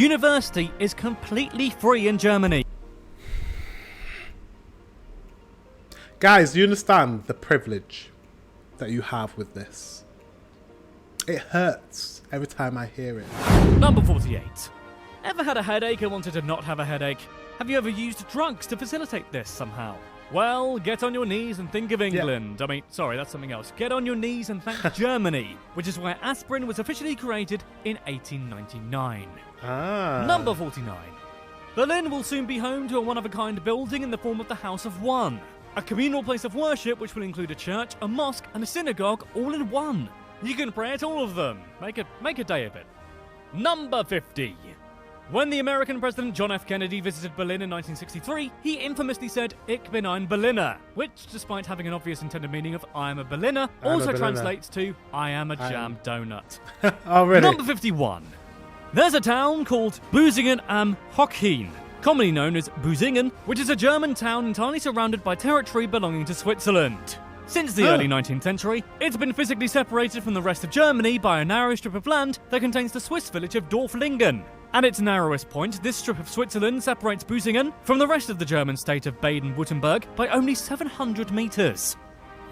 University is completely free in Germany. Guys, do you understand the privilege that you have with this? It hurts every time I hear it. Number 48. Ever had a headache and wanted to not have a headache? Have you ever used drugs to facilitate this somehow? Well, get on your knees and think of England. Yeah. I mean, sorry, that's something else. Get on your knees and thank Germany, which is where aspirin was officially created in 1899. Number 49. Berlin will soon be home to a one-of-a-kind building in the form of the House of One. A communal place of worship which will include a church, a mosque and a synagogue all in one. You can pray at all of them. Make a day of it. Number 50. When the American President John F. Kennedy visited Berlin in 1963, he infamously said, "Ich bin ein Berliner," which, despite having an obvious intended meaning of "I am a Berliner," also translates to "I am a jam donut." Oh, really? Number 51. There's a town called Busingen am Hochhin, commonly known as Busingen, which is a German town entirely surrounded by territory belonging to Switzerland. Since the early 19th century, it's been physically separated from the rest of Germany by a narrow strip of land that contains the Swiss village of Dorflingen. At its narrowest point, this strip of Switzerland separates Busingen from the rest of the German state of Baden-Württemberg by only 700 metres.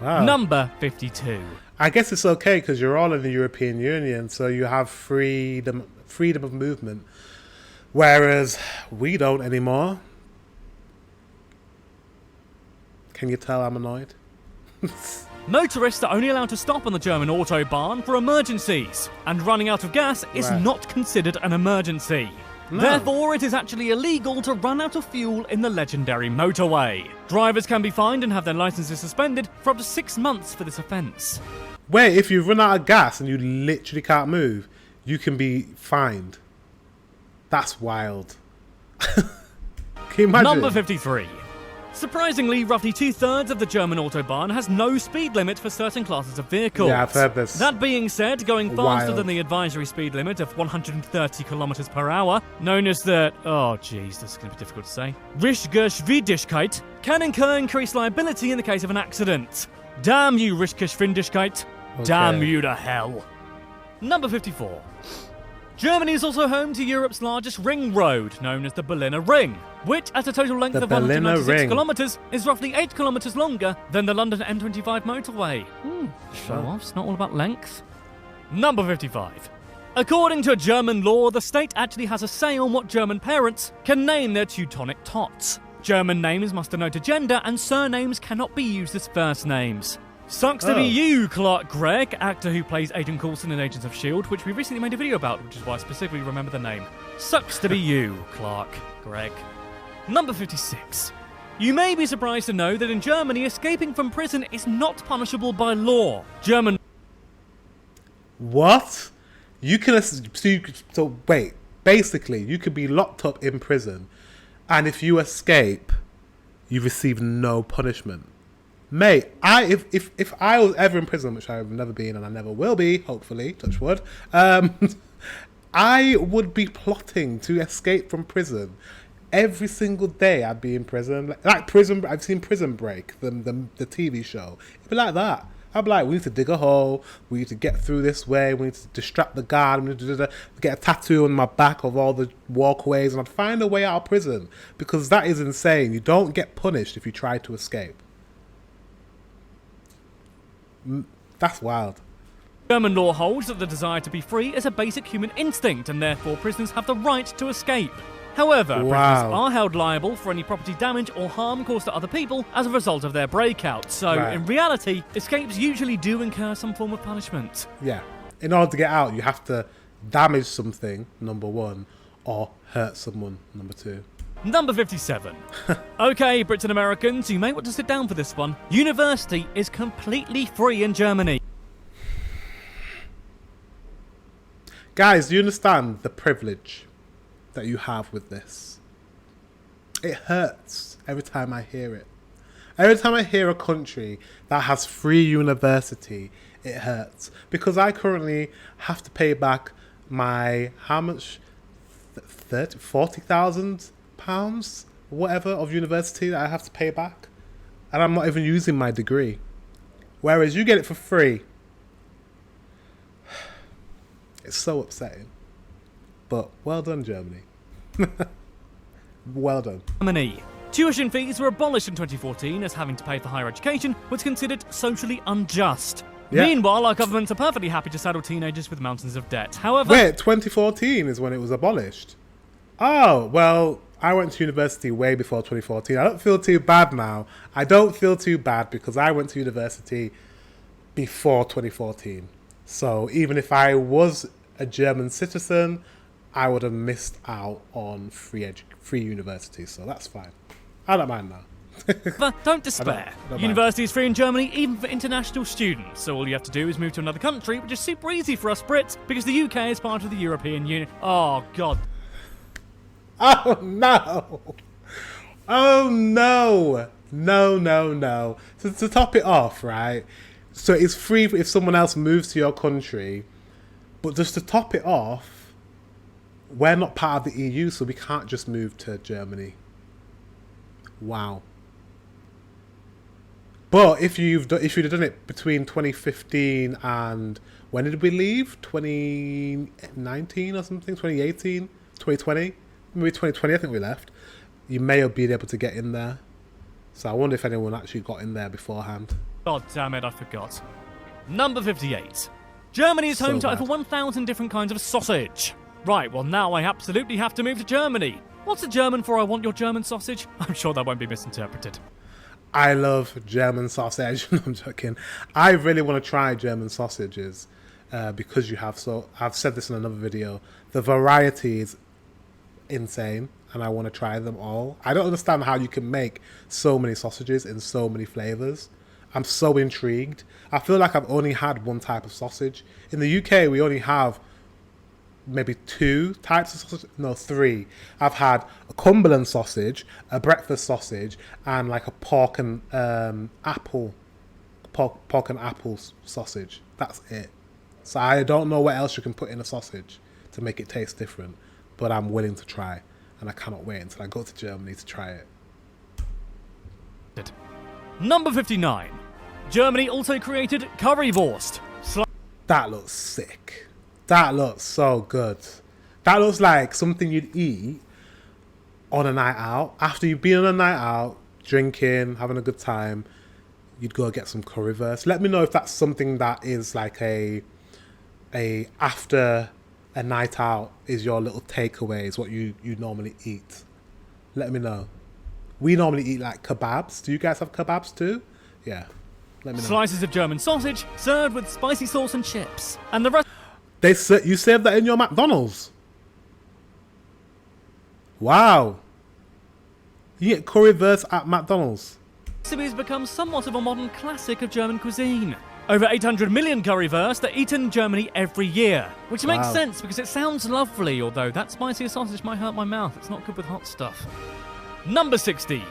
Wow. Number 52. I guess it's okay because you're all in the European Union, so you have freedom of movement, whereas we don't anymore. Can you tell I'm annoyed? Motorists are only allowed to stop on the German autobahn for emergencies, and running out of gas is not considered an emergency. No. Therefore, it is actually illegal to run out of fuel in the legendary motorway. Drivers can be fined and have their licenses suspended for up to 6 months for this offence. Wait, if you run out of gas and you literally can't move, you can be fined. That's wild. Can you imagine? Number 53. Surprisingly, roughly 2/3 of the German autobahn has no speed limit for certain classes of vehicles. Yeah, I've heard this. That being said, going faster than the advisory speed limit of 130 kilometers per hour, known as the, this is going to be difficult to say, Richtgeschwindigkeit, can incur increased liability in the case of an accident. Damn you, Richtgeschwindigkeit. Okay. Damn you to hell. Number 54. Germany is also home to Europe's largest ring road, known as the Berliner Ring, which, at a total length of 196 kilometres, is roughly 8 kilometres longer than the London M25 motorway. Show-offs, not all about length. Number 55. According to German law, the state actually has a say on what German parents can name their Teutonic tots. German names must denote a gender, and surnames cannot be used as first names. Sucks to be you, Clark Gregg, actor who plays Agent Coulson in Agents of S.H.I.E.L.D., which we recently made a video about, which is why I specifically remember the name. Sucks to be you, Clark Gregg. Number 56. You may be surprised to know that in Germany, escaping from prison is not punishable by law. What? You can... So, wait. Basically, you could be locked up in prison, and if you escape, you receive no punishment. Mate, if I was ever in prison, which I've never been and I never will be, hopefully, touch wood, I would be plotting to escape from prison. Every single day I'd be in prison. Like Prison, I've seen Prison Break, the TV show. It'd be like that. I'd be like, we need to dig a hole, we need to get through this way, we need to distract the guard, we need to get a tattoo on my back of all the walkways, and I'd find a way out of prison. Because that is insane. You don't get punished if you try to escape. That's wild. German law holds that the desire to be free is a basic human instinct, and therefore prisoners have the right to escape. However, prisoners are held liable for any property damage or harm caused to other people as a result of their breakout. So, in reality, escapes usually do incur some form of punishment. Yeah. In order to get out, you have to damage something, number one, or hurt someone, number two. Number 57. Okay, Brits and Americans, you may want to sit down for this one. University is completely free in Germany. Guys, do you understand the privilege that you have with this? It hurts every time I hear it. Every time I hear a country that has free university, it hurts. Because I currently have to pay back my, how much? 40,000 pounds, whatever, of university that I have to pay back, and I'm not even using my degree, whereas you get it for free. It's so upsetting. But well done, Germany. Well done. Germany. Tuition fees were abolished in 2014 as having to pay for higher education was considered socially unjust. Yeah. Meanwhile, our governments are perfectly happy to saddle teenagers with mountains of debt. However... Wait, 2014 is when it was abolished? Oh, well, I went to university way before 2014. I don't feel too bad now. I don't feel too bad because I went to university before 2014. So even if I was a German citizen, I would have missed out on free university. So that's fine. I don't mind now. But don't despair. I don't University is free in Germany, even for international students. So all you have to do is move to another country, which is super easy for us Brits, because the UK is part of the European Union. Oh, God. Oh, no. Oh, no. No. So to top it off, right? So it's free if someone else moves to your country. But just to top it off, we're not part of the EU, so we can't just move to Germany. Wow. But if you'd have done it between 2015 and when did we leave? 2019 or something? 2018? 2020? Maybe 2020 I think we left. You may have been able to get in there. So I wonder if anyone actually got in there beforehand. God damn it, I forgot. Number 58. Germany is home to over 1,000 different kinds of sausage. Right, well now I absolutely have to move to Germany. What's the German for I want your German sausage? I'm sure that won't be misinterpreted. I love German sausage. I'm joking. I really want to try German sausages because you have I've said this in another video. The variety is insane and I want to try them all. I don't understand how you can make so many sausages in so many flavors. I'm so intrigued. I feel like I've only had one type of sausage. In the UK, we only have maybe 2 types of sausage. No, 3. I've had a Cumberland sausage, a breakfast sausage, and like a pork and apple sausage. That's it. So I don't know what else you can put in a sausage to make it taste different, but I'm willing to try, and I cannot wait until I go to Germany to try it. Number 59. Germany also created currywurst. That looks sick. That looks so good. That looks like something you'd eat on a night out. After you've been on a night out, drinking, having a good time, you'd go get some currywurst. Let me know if that's something that is like a after a night out is your little takeaway, is what you normally eat. Let me know. We normally eat like kebabs. Do you guys have kebabs too? Yeah. Let me know. Slices of German sausage served with spicy sauce and chips. And the rest... You serve that in your McDonald's? Wow. You get currywurst at McDonald's? Recipe has become somewhat of a modern classic of German cuisine. Over 800 million currywurst are eaten in Germany every year, which makes sense because it sounds lovely, although that spicier sausage might hurt my mouth. It's not good with hot stuff. Number 60.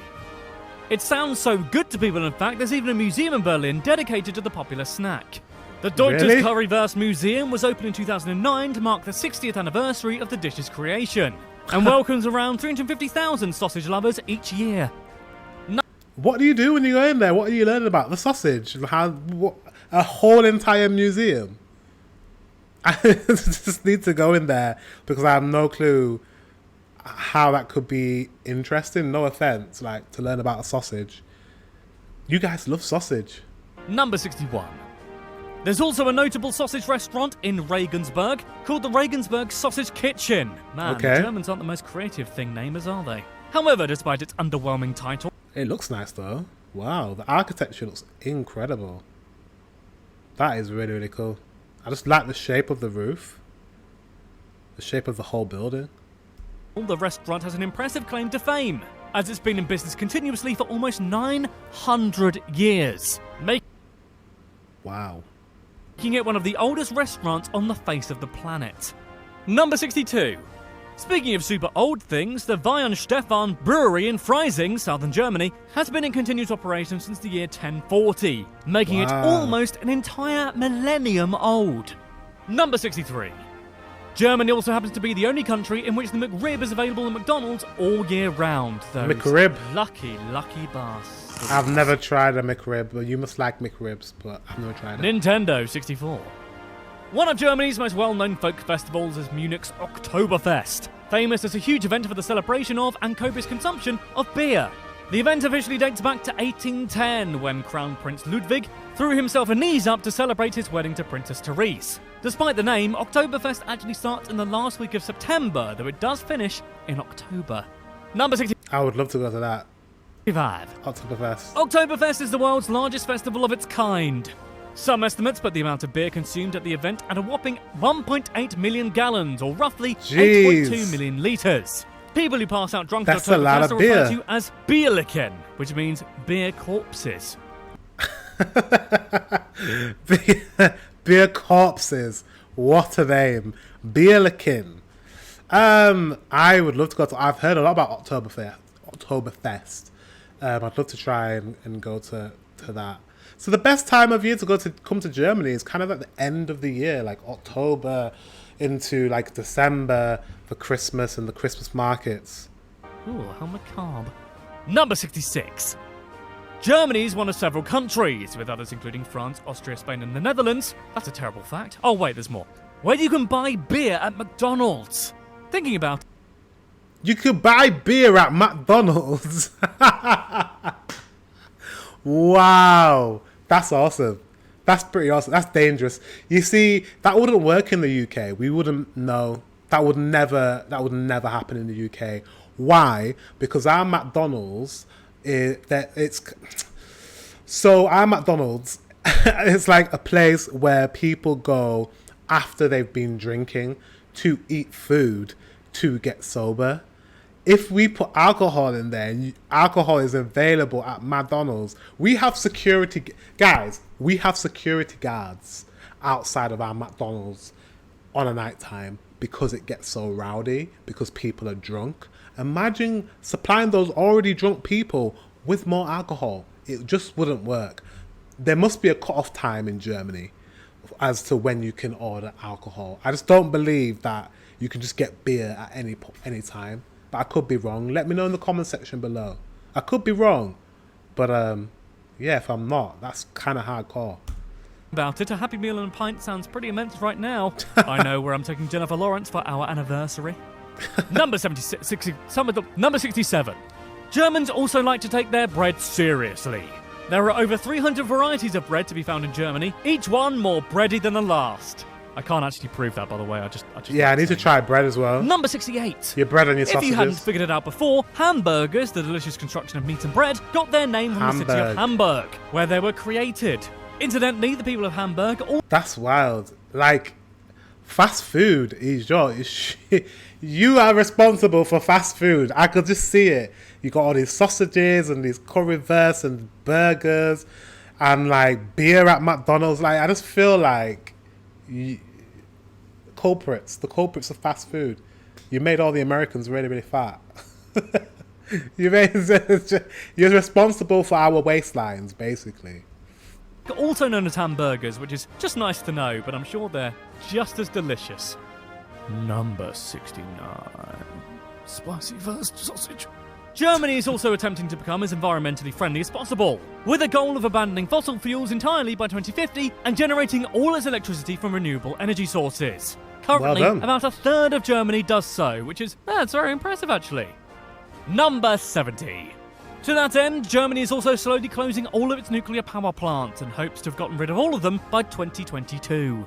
It sounds so good to people, in fact, there's even a museum in Berlin dedicated to the popular snack. The Deutsches Currywurst Museum was opened in 2009 to mark the 60th anniversary of the dish's creation, and welcomes around 350,000 sausage lovers each year. What do you do when you go in there? What are you learning about? The sausage? A whole entire museum? I just need to go in there because I have no clue how that could be interesting. No offense, like to learn about a sausage. You guys love sausage. Number 61. There's also a notable sausage restaurant in Regensburg called the Regensburg Sausage Kitchen. Man, the Germans aren't the most creative thing namers, are they? However, despite its underwhelming title... It looks nice though. Wow, the architecture looks incredible. That is really, really cool. I just like the shape of the roof. The shape of the whole building. The restaurant has an impressive claim to fame, as it's been in business continuously for almost 900 years. Wow. Making it one of the oldest restaurants on the face of the planet. Number 62. Speaking of super old things, the Weihenstephan Brewery in Freising, southern Germany, has been in continuous operation since the year 1040, making it almost an entire millennium old. Number 63. Germany also happens to be the only country in which the McRib is available at McDonald's all year round. Those McRib? Lucky bastards. I've never tried a McRib, but you must like McRibs, but I've never tried it. Nintendo 64. One of Germany's most well-known folk festivals is Munich's Oktoberfest, famous as a huge event for the celebration of and copious consumption of beer. The event officially dates back to 1810, when Crown Prince Ludwig threw himself a knees up to celebrate his wedding to Princess Therese. Despite the name, Oktoberfest actually starts in the last week of September, though it does finish in October. Number 65. I would love to go to that. Oktoberfest. Oktoberfest is the world's largest festival of its kind. Some estimates put the amount of beer consumed at the event at a whopping 1.8 million gallons, or roughly 8.2 million litres. People who pass out drunk at Oktoberfest are referred to as Bierlichen, which means beer corpses. Beer corpses. What a name. Bierlichen. I would love to go to... I've heard a lot about Oktoberfest. I'd love to try and go to that. So the best time of year to come to Germany is kind of at the end of the year, like October into like December for Christmas and the Christmas markets. Ooh, how macabre. Number 66. Germany is one of several countries, with others including France, Austria, Spain and the Netherlands. That's a terrible fact. Oh wait, there's more. Where you can buy beer at McDonald's. Thinking about... You could buy beer at McDonald's. Wow. That's awesome. That's pretty awesome. That's dangerous. You see, that wouldn't work in the UK. We wouldn't know. That would never happen in the UK. Why? Because our McDonald's it's like a place where people go after they've been drinking to eat food to get sober. If we put alcohol in there and alcohol is available at McDonald's, we have security... Guys, we have security guards outside of our McDonald's on a night time because it gets so rowdy, because people are drunk. Imagine supplying those already drunk people with more alcohol. It just wouldn't work. There must be a cut-off time in Germany as to when you can order alcohol. I just don't believe that you can just get beer at any time. But I could be wrong. Let me know in the comment section below. I could be wrong. But, yeah, if I'm not, that's kind of hardcore. About it, a Happy Meal and a pint sounds pretty immense right now. I know where I'm taking Jennifer Lawrence for our anniversary. Number 67. Germans also like to take their bread seriously. There are over 300 varieties of bread to be found in Germany, each one more bready than the last. I can't actually prove that, by the way. I just yeah, I need to try bread as well. Number 68. Your bread and your sausages. If you hadn't figured it out before, hamburgers, the delicious construction of meat and bread, got their name from the city of Hamburg, where they were created. Incidentally, the people of Hamburg... That's wild. Like, fast food is you are responsible for fast food. I could just see it. You got all these sausages and these currywursts and burgers and, like, beer at McDonald's. Like, I just feel like... the culprits of fast food. You made all the Americans really, really fat. You're responsible for our waistlines, basically. Also known as hamburgers, which is just nice to know, but I'm sure they're just as delicious. Number 69. Spicy first sausage. Germany is also attempting to become as environmentally friendly as possible, with a goal of abandoning fossil fuels entirely by 2050 and generating all its electricity from renewable energy sources. Currently, about a third of Germany does so, which is, that's very impressive actually. Number 70. To that end, Germany is also slowly closing all of its nuclear power plants and hopes to have gotten rid of all of them by 2022.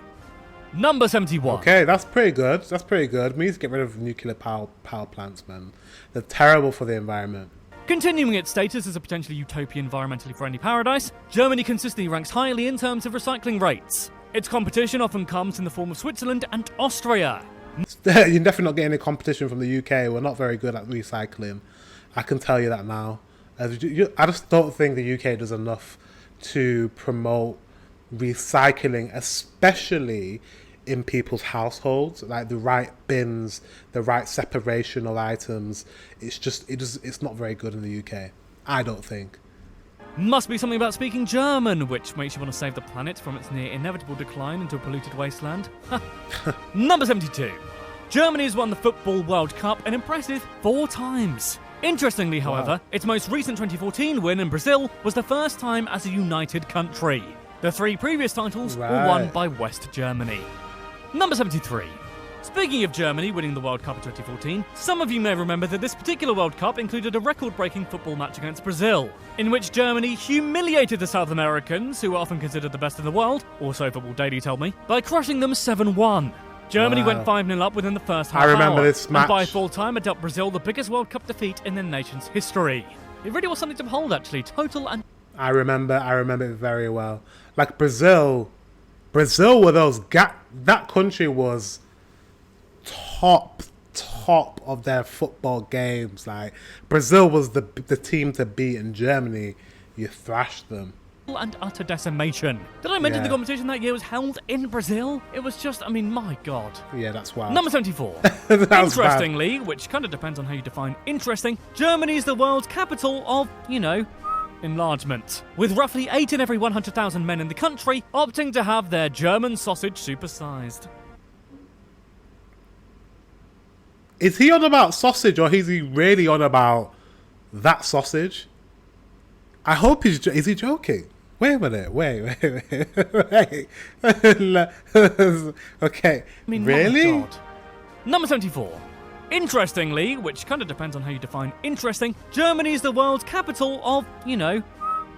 Number 71. Okay, that's pretty good. We need to get rid of nuclear power plants, man. They're terrible for the environment. Continuing its status as a potentially utopian environmentally friendly paradise, Germany consistently ranks highly in terms of recycling rates. Its competition often comes in the form of Switzerland and Austria. You're definitely not getting any competition from the UK. We're not very good at recycling. I can tell you that now. I just don't think the UK does enough to promote recycling, especially in people's households, like the right bins, the right separation of items. It's not very good in the UK, I don't think. Must be something about speaking German, which makes you want to save the planet from its near inevitable decline into a polluted wasteland. Number 72. Germany has won the Football World Cup an impressive 4 times. Interestingly, however, its most recent 2014 win in Brazil was the first time as a united country. The 3 previous titles were won by West Germany. Number 73. Speaking of Germany winning the World Cup in 2014, some of you may remember that this particular World Cup included a record-breaking football match against Brazil, in which Germany humiliated the South Americans, who are often considered the best in the world, also Football Daily told me, by crushing them 7-1. Germany went 5-0 up within the first half I remember hour, this match. And by full time it dealt Brazil the biggest World Cup defeat in the nation's history. It really was something to behold, actually. Total and... I remember it very well. Like Brazil were that country was top of their football games. Like Brazil was the team to beat, in Germany you thrashed them. And utter decimation. Did I mention the competition that year was held in Brazil? It was just, I mean, my God. Yeah, that's wild. Number 74. Interestingly, which kind of depends on how you define interesting, Germany is the world's capital of, enlargement, with roughly 8 in every 100,000 men in the country opting to have their German sausage supersized. Is he on about sausage, or is he really on about that sausage? I hope is he joking? Wait a minute, wait. Okay, I mean, really? My God. Number 74. Interestingly, which kind of depends on how you define interesting, Germany is the world's capital of,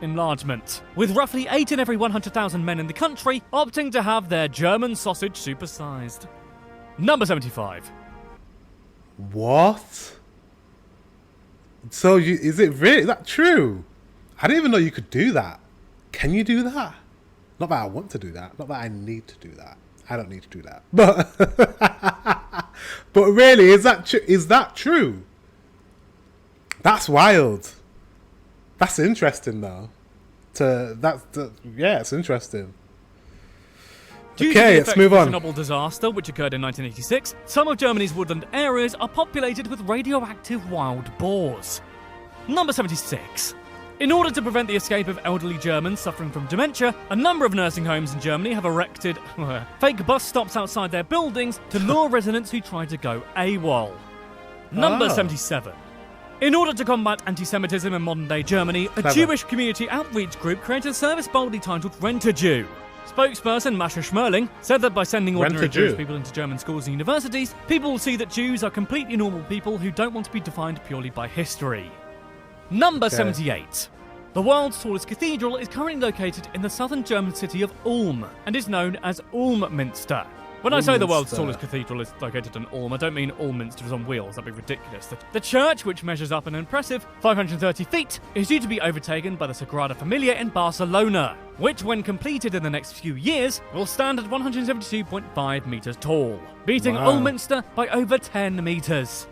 enlargement, with roughly 8 in every 100,000 men in the country opting to have their German sausage supersized. Number 75. What? So is it really? Is that true? I didn't even know you could do that. Can you do that? Not that I want to do that. Not that I need to do that. I don't need to do that. But but really, is that true? That's wild. That's interesting, though. It's interesting. Okay, let's move on. Due to the Chernobyl disaster, which occurred in 1986, some of Germany's woodland areas are populated with radioactive wild boars. Number 76. In order to prevent the escape of elderly Germans suffering from dementia, a number of nursing homes in Germany have erected fake bus stops outside their buildings to lure residents who try to go AWOL. Number 77. In order to combat anti-Semitism in modern-day Germany, a Jewish community outreach group created a service boldly titled Rent a Jew. Spokesperson Masha Schmerling said that by sending ordinary Jewish people into German schools and universities, people will see that Jews are completely normal people who don't want to be defined purely by history. Number 78. The world's tallest cathedral is currently located in the southern German city of Ulm and is known as Ulm-Minster. When I say the world's tallest cathedral is located in Ulm, I don't mean Ulm-Minster is on wheels, that'd be ridiculous. The church, which measures up an impressive 530 feet, is due to be overtaken by the Sagrada Familia in Barcelona, which, when completed in the next few years, will stand at 172.5 metres tall, beating Ulm-Minster by over 10 metres.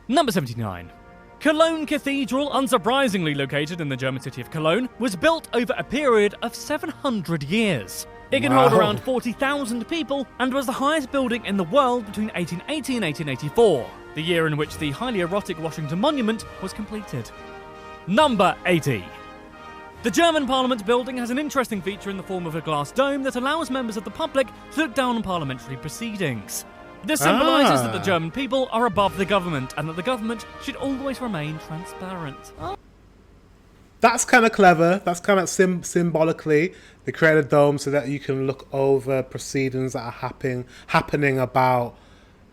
Number 79. Cologne Cathedral, unsurprisingly located in the German city of Cologne, was built over a period of 700 years. It can hold around 40,000 people and was the highest building in the world between 1880 and 1884, the year in which the highly erotic Washington Monument was completed. Number 80. The German Parliament building has an interesting feature in the form of a glass dome that allows members of the public to look down on parliamentary proceedings. This symbolises that the German people are above the government and that the government should always remain transparent. That's kind of clever. That's kind of symbolically. They create a dome so that you can look over proceedings that are happening about,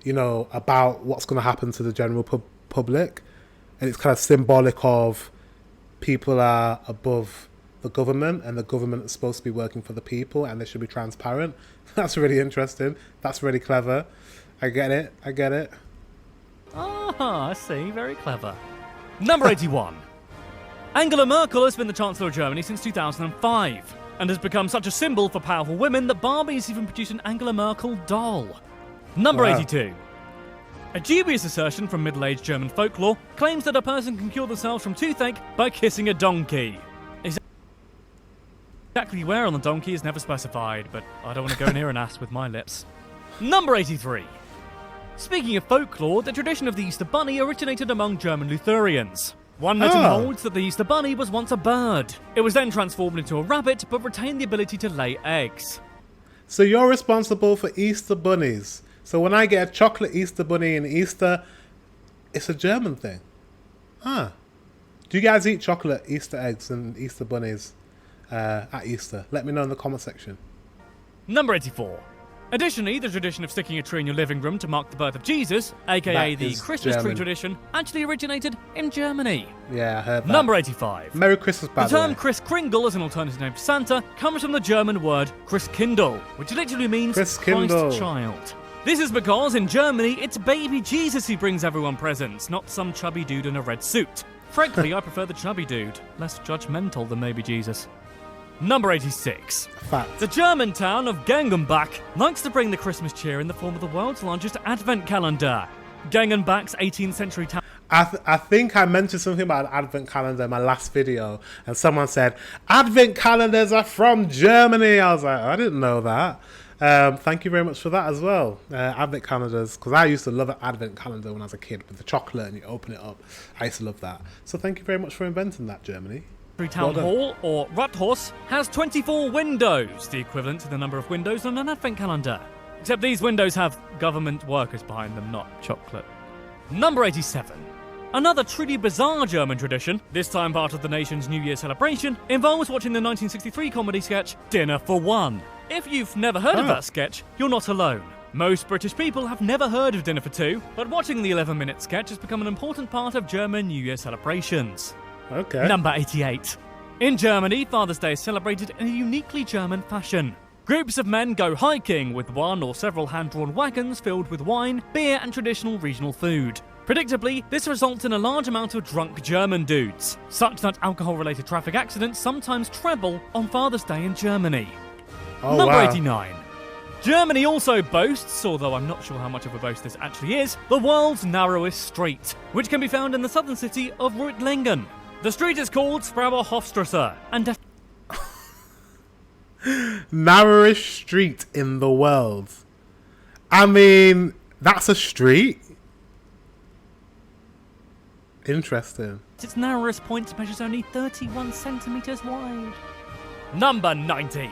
about what's going to happen to the general public. And it's kind of symbolic of people are above the government and the government is supposed to be working for the people and they should be transparent. That's really interesting. That's really clever. I get it. Ah, I see. Very clever. Number 81. Angela Merkel has been the Chancellor of Germany since 2005 and has become such a symbol for powerful women that Barbie has even produced an Angela Merkel doll. Number 82. A dubious assertion from middle-aged German folklore claims that a person can cure themselves from toothache by kissing a donkey. Exactly where on the donkey is never specified, but I don't want to go near an ass with my lips. Number 83. Speaking of folklore, the tradition of the Easter Bunny originated among German Lutherans. One legend holds that the Easter Bunny was once a bird. It was then transformed into a rabbit, but retained the ability to lay eggs. So you're responsible for Easter bunnies. So when I get a chocolate Easter bunny in Easter, it's a German thing. Do you guys eat chocolate Easter eggs and Easter bunnies at Easter? Let me know in the comment section. Number 84. Additionally, the tradition of sticking a tree in your living room to mark the birth of Jesus, aka That the is Christmas tree German. tradition, actually originated in Germany. Yeah, I heard that. Number 85. Merry Christmas, by The the term way. Kris Kringle as an alternative name for Santa comes from the German word Christkindl, which literally means Christkindl. Christ child. This is because in Germany, it's baby Jesus who brings everyone presents, not some chubby dude in a red suit. Frankly, I prefer the chubby dude, less judgmental than maybe Jesus. Number 86. Fact. The German town of Gengenbach likes to bring the Christmas cheer in the form of the world's largest advent calendar. Gengenbach's 18th century town. I think I mentioned something about an advent calendar in my last video, and someone said, advent calendars are from Germany. I was like, I didn't know that. Thank you very much for that as well. Advent calendars, because I used to love an advent calendar when I was a kid with the chocolate and you open it up. I used to love that. So thank you very much for inventing that, Germany. Town Well Hall, or Rathaus, has 24 windows, the equivalent to the number of windows on an advent calendar. Except these windows have government workers behind them, not chocolate. Number 87. Another truly bizarre German tradition, this time part of the nation's New Year celebration, involves watching the 1963 comedy sketch Dinner for One. If you've never heard of that sketch, you're not alone. Most British people have never heard of Dinner for Two, but watching the 11-minute sketch has become an important part of German New Year celebrations. Okay. Number 88. In Germany, Father's Day is celebrated in a uniquely German fashion. Groups of men go hiking with one or several hand-drawn wagons filled with wine, beer and traditional regional food. Predictably, this results in a large amount of drunk German dudes, such that alcohol-related traffic accidents sometimes treble on Father's Day in Germany. Oh, Number wow. 89. Germany also boasts, although I'm not sure how much of a boast this actually is, the world's narrowest street, which can be found in the southern city of Reutlingen. The street is called Sprauerhofstrasse, and Narrowest street in the world. I mean, that's a street? Interesting. its narrowest point measures only 31 centimetres wide. Number 90.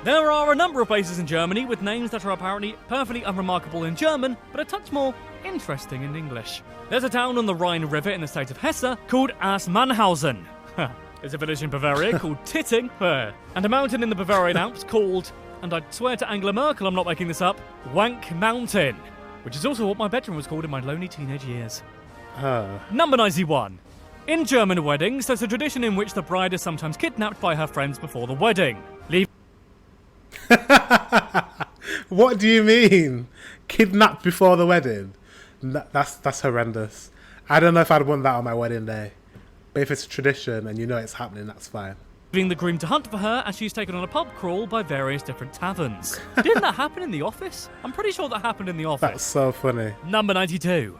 There are a number of places in Germany with names that are apparently perfectly unremarkable in German, but a touch more interesting in English. There's a town on the Rhine River in the state of Hesse called Assmannhausen. There's a village in Bavaria called Titting, and a mountain in the Bavarian Alps called, and I swear to Angela Merkel I'm not making this up, Wank Mountain, which is also what my bedroom was called in my lonely teenage years. Number 91. In German weddings, there's a tradition in which the bride is sometimes kidnapped by her friends before the wedding. What do you mean? Kidnapped before the wedding? That's horrendous. I don't know if I'd want that on my wedding day. But if it's a tradition and you know it's happening, that's fine. Leaving the groom to hunt for her as she's taken on a pub crawl by various different taverns. Didn't that happen in The Office? I'm pretty sure that happened in The Office. That's so funny. Number 92.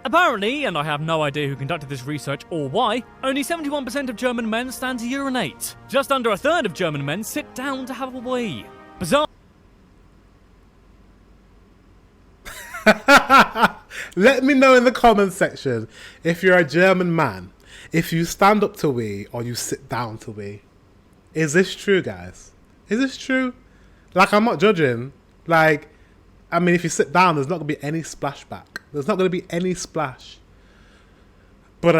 Apparently, and I have no idea who conducted this research or why, only 71% of German men stand to urinate. Just under a third of German men sit down to have a wee. Bizarre. Let me know in the comments section if you're a German man, if you stand up to wee or you sit down to wee. Is this true, guys? Is this true? Like, I'm not judging. Like, I mean, if you sit down, there's not going to be any splashback. There's not going to be any splash. But,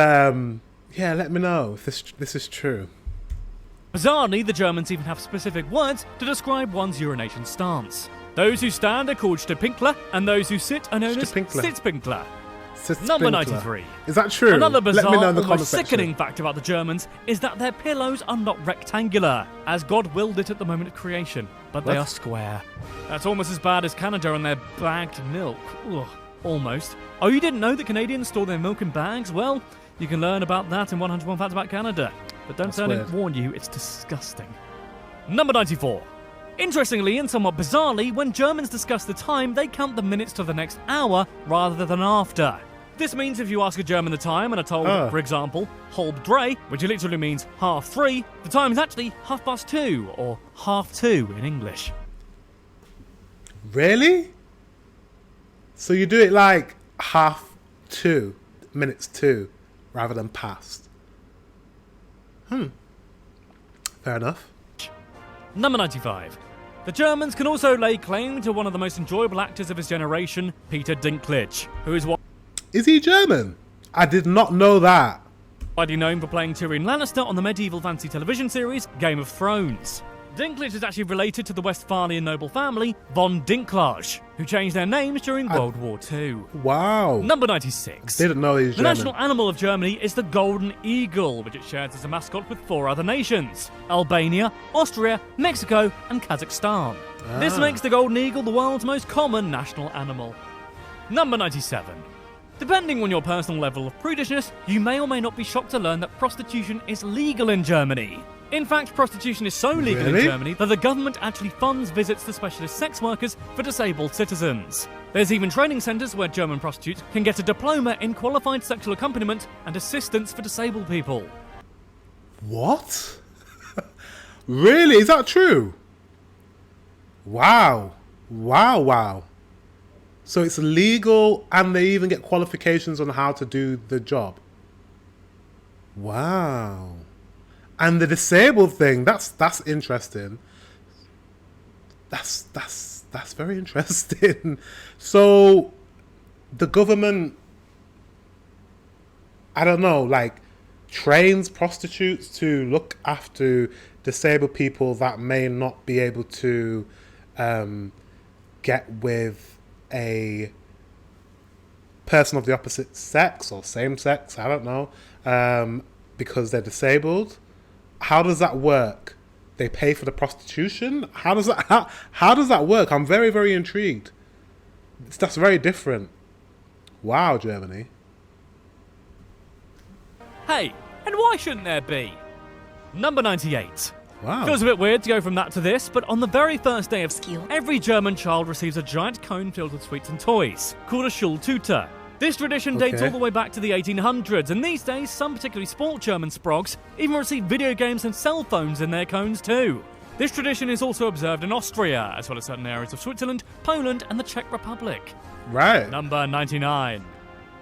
yeah, let me know if this is true. Bizarrely, the Germans even have specific words to describe one's urination stance. Those who stand are called Stipinkler, and those who sit are known as Sitzpinkler. Number 93. Is that true? Another bizarre, let me know in the almost comment section. sickening fact about the Germans is that their pillows are not rectangular, as God willed it at the moment of creation, but they are square. That's almost as bad as Canada and their bagged milk. Ugh, almost. Oh, you didn't know that Canadians store their milk in bags? Well, you can learn about that in 101 Facts About Canada. But don't let it warn you, it's disgusting. Number 94. Interestingly and somewhat bizarrely, when Germans discuss the time, they count the minutes to the next hour rather than after. This means if you ask a German the time and are told, for example, halb drei, which literally means 3:30, the time is actually 2:30, or 2:30 in English. Really? So you do it like 2:30, minutes 2, rather than past. Fair enough. Number 95. The Germans can also lay claim to one of the most enjoyable actors of his generation, Peter Dinklage, who is Is he German? I did not know that. widely known for playing Tyrion Lannister on the medieval fantasy television series Game of Thrones. Dinklage is actually related to the Westphalian noble family von Dinklage, who changed their names during World War II. Wow. Number 96. Didn't know he was The German. national animal of Germany is the golden eagle, which it shares as a mascot with 4 other nations: Albania, Austria, Mexico, and Kazakhstan. This makes the golden eagle the world's most common national animal. Number 97. Depending on your personal level of prudishness, you may or may not be shocked to learn that prostitution is legal in Germany. In fact, prostitution is so legal in Germany that the government actually funds visits to specialist sex workers for disabled citizens. There's even training centres where German prostitutes can get a diploma in qualified sexual accompaniment and assistance for disabled people. What? Really? Is that true? Wow. Wow. So it's legal and they even get qualifications on how to do the job. Wow. And the disabled thing, that's interesting. That's very interesting. So the government, I don't know, like trains prostitutes to look after disabled people that may not be able to get with a person of the opposite sex or same sex, I don't know, because they're disabled. How does that work? They pay for the prostitution? How does that work? I'm very, very intrigued. That's very different. Wow, Germany. Hey, and why shouldn't there be? Number 98. Wow. Feels a bit weird to go from that to this, but on the very first day of school, every German child receives a giant cone filled with sweets and toys, called a Schultüte. This tradition dates all the way back to the 1800s, and these days, some particularly sport German sprogs even receive video games and cell phones in their cones too. This tradition is also observed in Austria, as well as certain areas of Switzerland, Poland, and the Czech Republic. Right. Number 99.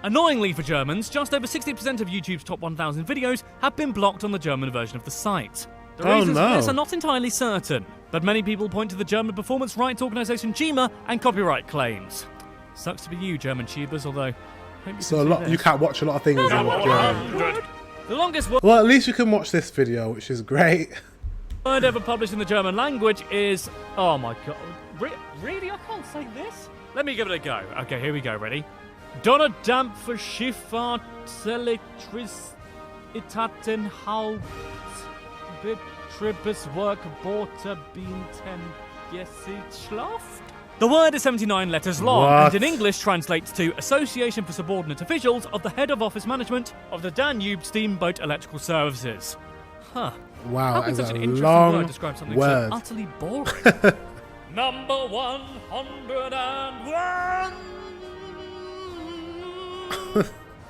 Annoyingly for Germans, just over 60% of YouTube's top 1,000 videos have been blocked on the German version of the site. The reasons for this are not entirely certain, but many people point to the German performance rights organisation GEMA and copyright claims. Sucks to be you, German tubers, although... You can't watch a lot of things in German. The longest word Well, at least you can watch this video, which is great. ever published in the German language is... Oh my god. Really? I can't say this? Let me give it a go. Okay, here we go. Ready? Donnerdampf für Schifffahrt, Elektricitäten, Hauptbetriebswerk, Boote, Bienten, Gesellschaft? The word is 79 letters long, and in English translates to Association for Subordinate Officials of the Head of Office Management of the Danube Steamboat Electrical Services. Huh. Wow, How can that's such a an interesting long word describe something word. so utterly boring? Number 101.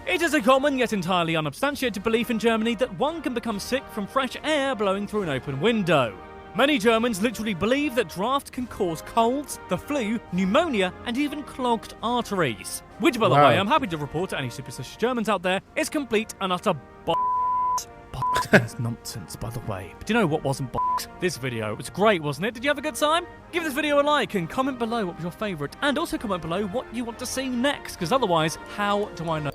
It is a common yet entirely unsubstantiated belief in Germany that one can become sick from fresh air blowing through an open window. Many Germans literally believe that draft can cause colds, the flu, pneumonia, and even clogged arteries. Which, by the way, I'm happy to report to any superstitious Germans out there, is complete and utter bollocks. Bollocks is nonsense, by the way. But you know what wasn't bollocks? This video. It was great, wasn't it? Did you have a good time? Give this video a like and comment below what was your favourite. And also comment below what you want to see next, because otherwise, how do I know?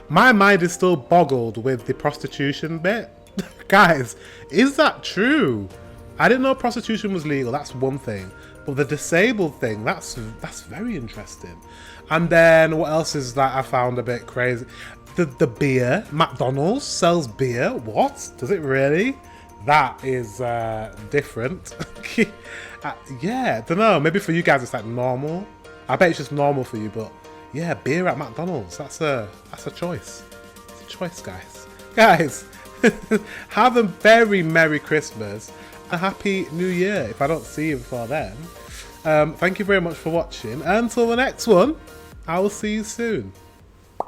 My mind is still boggled with the prostitution bit. Guys, is that true? I didn't know prostitution was legal, that's one thing. But the disabled thing, that's very interesting. And then what else is that I found a bit crazy? The beer. McDonald's sells beer. What? Does it really? That is different. Yeah, don't know. Maybe for you guys it's like normal. I bet it's just normal for you, but yeah, beer at McDonald's. That's a choice. It's a choice, guys. Guys, have a very Merry Christmas. A Happy New Year if I don't see you before then. Thank you very much for watching. Until the next one, I will see you soon.